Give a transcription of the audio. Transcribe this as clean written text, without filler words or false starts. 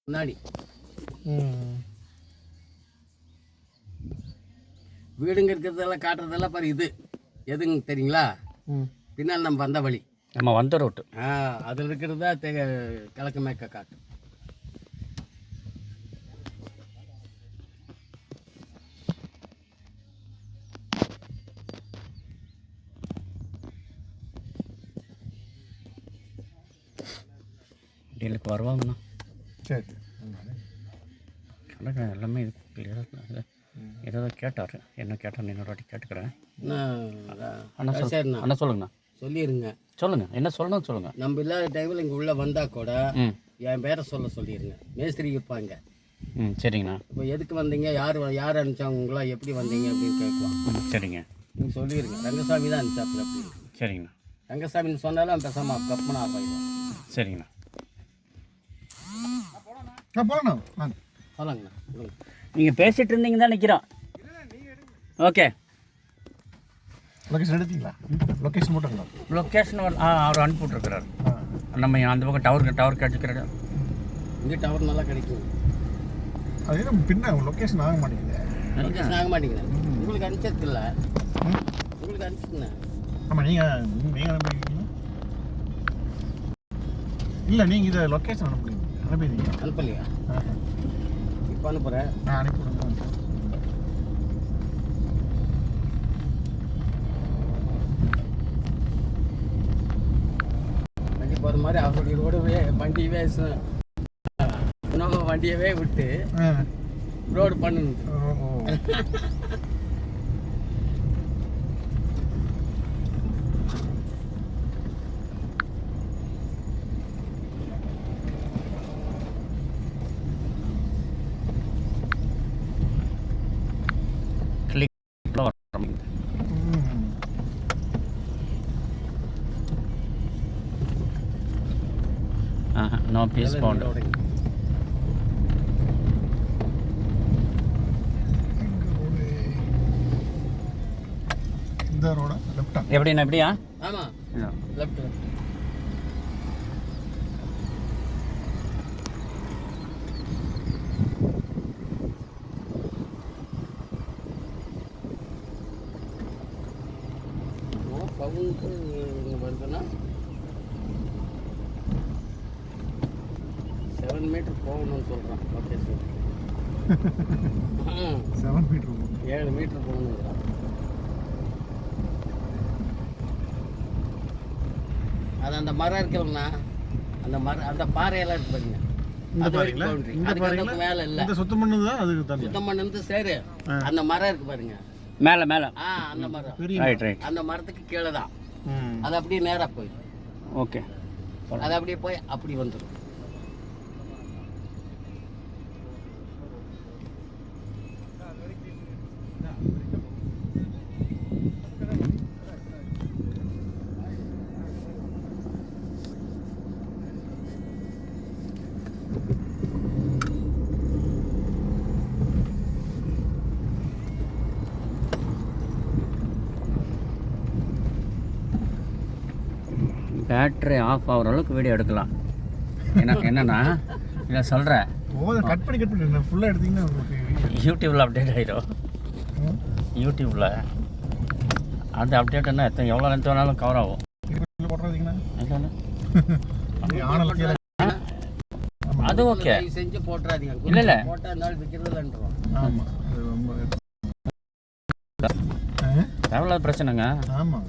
முன்னாடி வீடுங்க இருக்கிறதெல்லாம் காட்டுறதெல்லாம் பாரு. இது எதுங்க தெரியுங்களா? பின்னால் நம்ம வந்த வழி, நம்ம வந்த ரோட்டு. அதில் இருக்கிறதா கிழக்கு மேற்க காட்டு. டீலுக்கு வருவாங்கண்ணா. சரி, கணக்கு எல்லாமே இது கிளியராக ஏதோ கேட்டார். என்ன கேட்டார் இன்னொரு வாட்டி கேட்டுக்கிறேன். சரிண்ணா, அண்ணா சொல்லுங்கண்ணா. சொல்லிடுங்க. சொல்லுங்கள், என்ன சொல்லணும் சொல்லுங்கள். நம்ம இல்லாத டைமில் இங்கே உள்ளே வந்தால் கூட என் பேரை சொல்லிடுங்க. மேஸ்திரி இருப்பாங்க. சரிங்கண்ணா. இப்போ எதுக்கு வந்தீங்க, யார் அனுப்பிச்சாங்களா, எப்படி வந்தீங்க அப்படின்னு கேட்கலாம். சரிங்க, நீங்கள் சொல்லிடுங்க. ரங்கசாமி தான் அனுப்பிச்சாப்புல அப்படின்னு. சரிங்கண்ணா. ரங்கசாமின்னு சொன்னாலும் பேசாமல் கப்பனா ஆப்பாயிடும். சரிங்கண்ணா. சொல்லுங்கண்ணா. நீங்கள் பேசிகிட்டு இருந்தீங்க தான் நிற்கிறோம். ஓகே, லொக்கேஷன் எடுத்தீங்களா? லொக்கேஷன் மட்டும் லொக்கேஷன் அவர் அனுப்பிவிட்ருக்கிறார். நம்ம அந்த பக்கம் டவர் கிடைச்சிக்கிறாரு. இங்கே டவர் நல்லா கிடைக்கும். அது நம்ம பின்ன லொக்கேஷன் ஆக மாட்டேங்குது. லொக்கேஷன் ஆக மாட்டேங்குது. உங்களுக்கு அனுப்பிச்சதில்ல, உங்களுக்கு அனுப்பிச்சுங்க. ஆமாம், நீங்கள் அனுப்பிடுவீங்களா? இல்லை, நீங்கள் இதை லொக்கேஷன் அனுப்பிடுவீங்க. அனுப்பலையா? இப்போ அனுப்புகிறேன். நான் அனுப்பிவிடுங்க. வண்டி போகிற மாதிரி அவருடைய ரோடவே வண்டியவே வண்டியவே விட்டு ரோடு பண்ணணும். No piece pound. இந்த ரோட லெஃப்டா? எப்படிண்ணா? எப்படியா? ஆமாம், லெஃப்ட். கவுண்ட்டு வருதுன்னா 7 மீட்டர் போகணும்னு சொல்கிறான். Okay sir. 7 மீட்டர் 7 மீட்டர் போகணுங்கிறான். அது அந்த மரம் இருக்குல்லண்ணா, அந்த பாறையெல்லாம் இருக்கு பாருங்க. இந்த பாறைங்களா? அதுக்கு மேலே இல்லை, இந்த சுத்தம் பண்ணது தான். அதுக்கு தண்ணி சுத்தம் பண்ணது சரி. அந்த மரம் இருக்கு பாருங்க, மேலே அந்த மரம். ரைட். அந்த மரத்துக்கு கீழே தான். அது அப்படியே நேராக போய், ஓகே, அது அப்படியே போய் அப்படி வந்துடும். பேட்ரி ஆஃப் ஆகிற அளவுக்கு வீடியோ எடுக்கலாம். என்னன்னா இதை சொல்கிறேன், கட் பண்ணி ஃபுல்லாக எடுத்தீங்கன்னா உங்களுக்கு யூடியூப்பில் அப்டேட் ஆகிடும். யூடியூப்பில் அந்த அப்டேட் என்ன எவ்வளோ லென்த் வேணாலும் கவர் ஆகும். அது ஓகே, செஞ்சு போட்டுறாதீங்க. இல்லை போட்டால் விற்கிறதுலன்றோம். ஆமாம், தேவையில்லாத பிரச்சனைங்க. ஆமாம்.